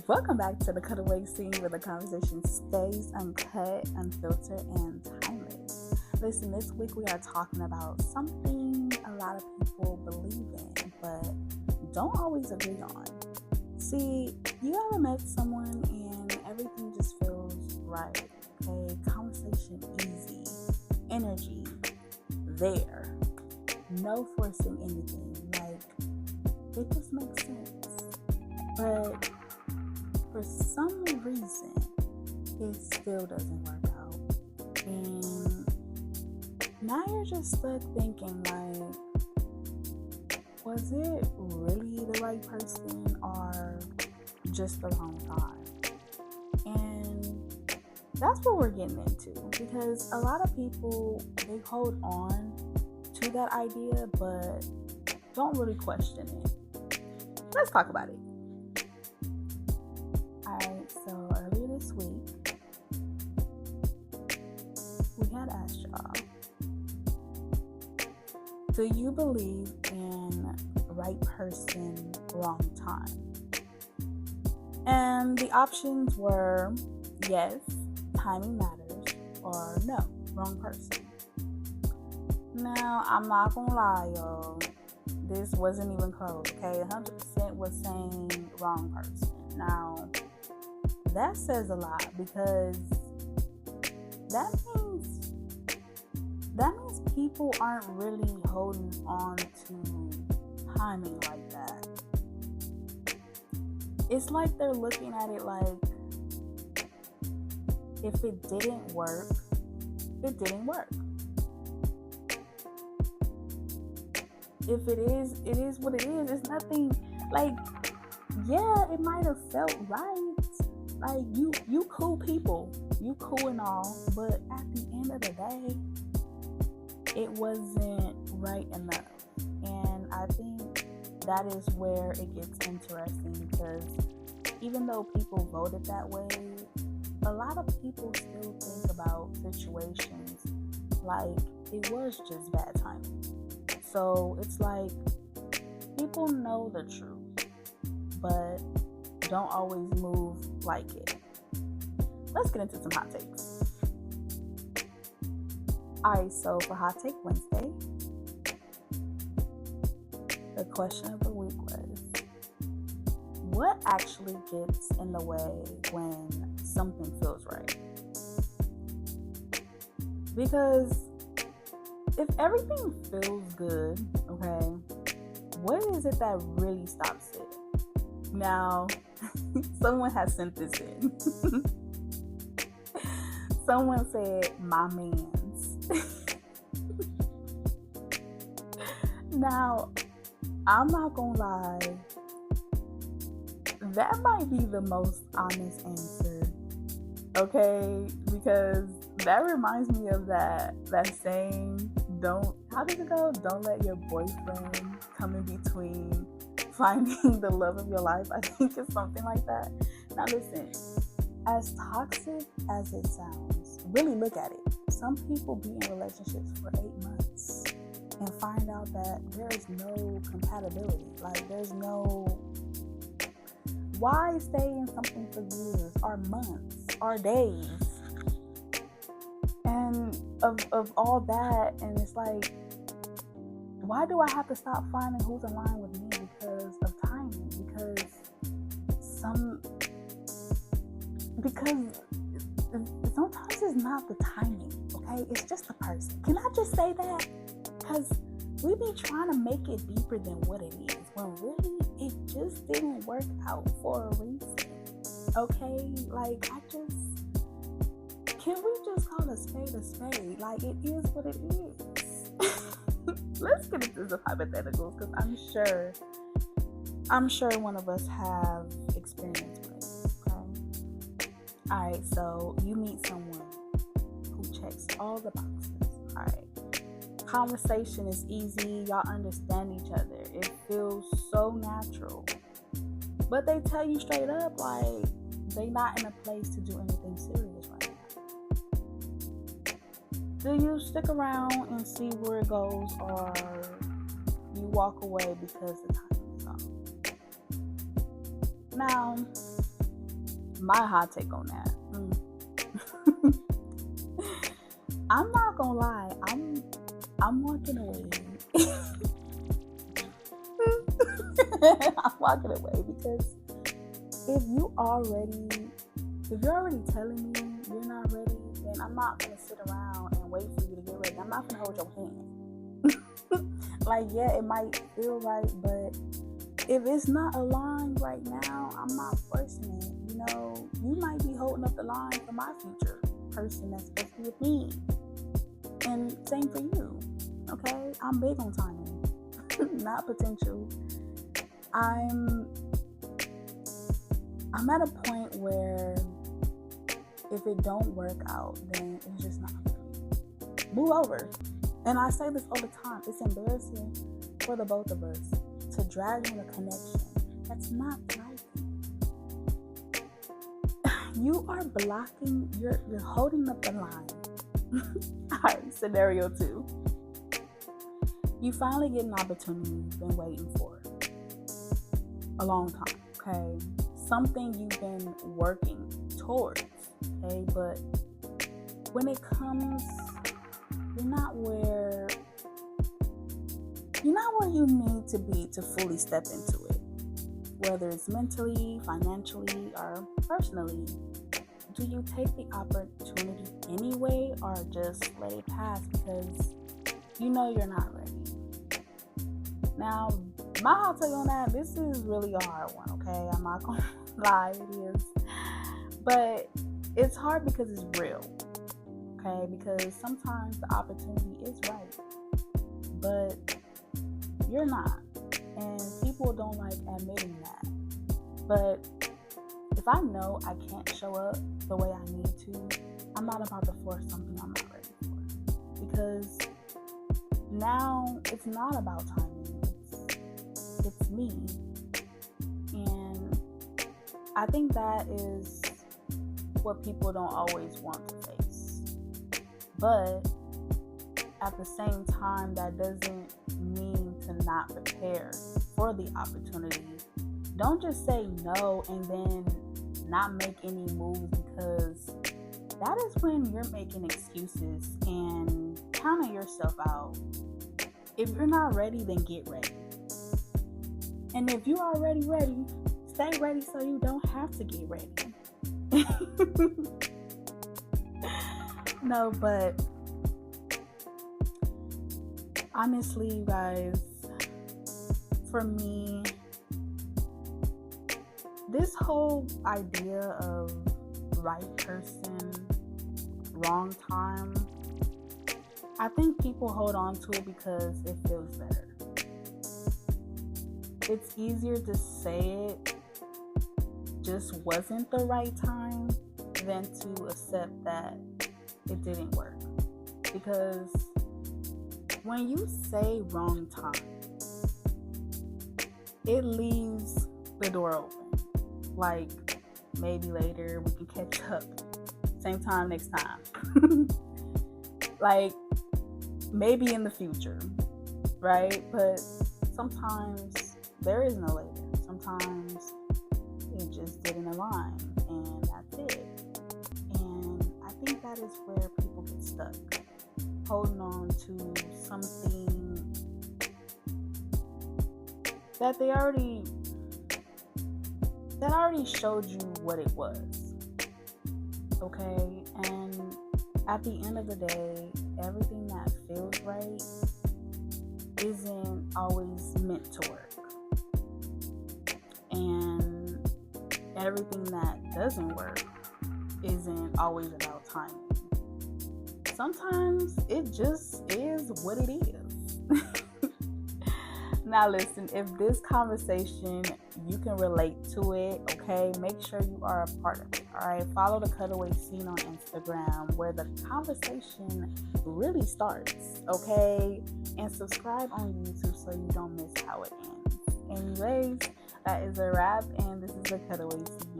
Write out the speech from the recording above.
Welcome back to the Cutaway scene where the conversation stays uncut, unfiltered, and timeless. Listen, this week we are talking about something a lot of people believe in, but don't always agree on. See, you ever met someone and everything just feels right, okay? Conversation easy, energy there, no forcing anything, like it just makes sense. But for some reason, it still doesn't work out. And now you're just stuck thinking, like, was it really the right person or just the wrong time? And that's what we're getting into, because a lot of people, they hold on to that idea, but don't really question it. Let's talk about it. Alright, so earlier this week, we had asked y'all, do you believe in right person, wrong time? And the options were yes, timing matters, or no, wrong person. Now, I'm not gonna lie, y'all, this wasn't even close, okay? 100% was saying wrong person. Now, that says a lot, because that means people aren't really holding on to timing like that. It's like they're looking at it like, if it didn't work, it didn't work. If it is what it is. It's nothing, like, yeah, it might have felt right. Like, you cool people. You cool and all. But at the end of the day, it wasn't right enough. And I think that is where it gets interesting, because even though people voted that way, a lot of people still think about situations like it was just bad timing. So it's like, people know the truth, but don't always move like it. Let's get into some hot takes. Alright, so for Hot Take Wednesday, the question of the week was, what actually gets in the way when something feels right? Because if everything feels good, okay, what is it that really stops it? Now, someone has sent this in. Someone said, my mans. Now, I'm not gonna lie, that might be the most honest answer, okay? Because that reminds me of that saying, how does it go? Don't let your boyfriend come in between finding the love of your life. I think it's something like that. Now listen, as toxic as it sounds, really look at it. Some people be in relationships for 8 months and find out that there is no compatibility. Like, there's no, why stay in something for years or months or days? And of all that, and it's like, why do I have to stop finding who's in line with me because of timing? Because sometimes it's not the timing, okay? It's just the person. Can I just say that? Because we be trying to make it deeper than what it is, when really it just didn't work out for a reason, okay? Like, can we just call a spade a spade? Like, it is what it is. Let's get into some hypotheticals, because I'm sure one of us have experience with it, okay? Alright, so you meet someone who checks all the boxes, alright? Conversation is easy, y'all understand each other, it feels so natural. But they tell you straight up, like, they not in a place to do anything serious right now. Do you stick around and see where it goes, or you walk away because the time is gone? Now, my hot take on that. I'm not gonna lie, I'm walking away. I'm walking away because if you're already telling me you're not ready, then I'm not gonna sit around and wait for you to get ready. I'm not gonna hold your hand. Like, yeah, it might feel right, but if it's not aligned right now, I'm not forcing it. You know, you might be holding up the line for my future person that's supposed to be with me. And same for you. Okay? I'm big on timing, not potential. I'm at a point where if it don't work out, then it's just not for me. Move over. And I say this all the time. It's embarrassing for the both of us to drag in a connection that's not right. You are blocking, you're holding up the line. Alright, scenario 2. You finally get an opportunity you've been waiting for a long time, okay? Something you've been working towards, okay? But when it comes, you're not where you need to be to fully step into it. Whether it's mentally, financially, or personally. Do you take the opportunity anyway, or just let it pass because you know you're not ready? Now, my hot take on that, this is really a hard one, okay? I'm not gonna lie, it is. But it's hard because it's real, okay? Because sometimes the opportunity is right, but you're not. And people don't like admitting that. But if I know I can't show up the way I need to, I'm not about to force something I'm not ready for. Because now it's not about timing. It's me. And I think that is what people don't always want to face. But at the same time, that doesn't mean to not prepare for the opportunity. Don't just say no and then not make any moves, because that is when you're making excuses and counting yourself out. If you're not ready, then get ready. And if you're already ready, stay ready so you don't have to get ready. No, but honestly, you guys, for me, this whole idea of right person, wrong time, I think people hold on to it because it feels better. It's easier to say it just wasn't the right time than to accept that it didn't work. Because when you say wrong time, it leaves the door open. Like, maybe later we can catch up. Same time next time. Like, maybe in the future, right? But sometimes there is no later. Sometimes it just didn't align, and that's it. And I think that is where people get stuck, holding on to something that already showed you what it was. Okay? And at the end of the day, everything that feels right isn't always meant to work. And everything that doesn't work isn't always about timing. Sometimes it just is what it is. Now listen, if this conversation, you can relate to it, okay, make sure you are a part of it, all right? Follow the Cutaway scene on Instagram, where the conversation really starts, okay? And subscribe on YouTube so you don't miss how it ends. Anyways, that is a wrap, and this is the Cutaway scene.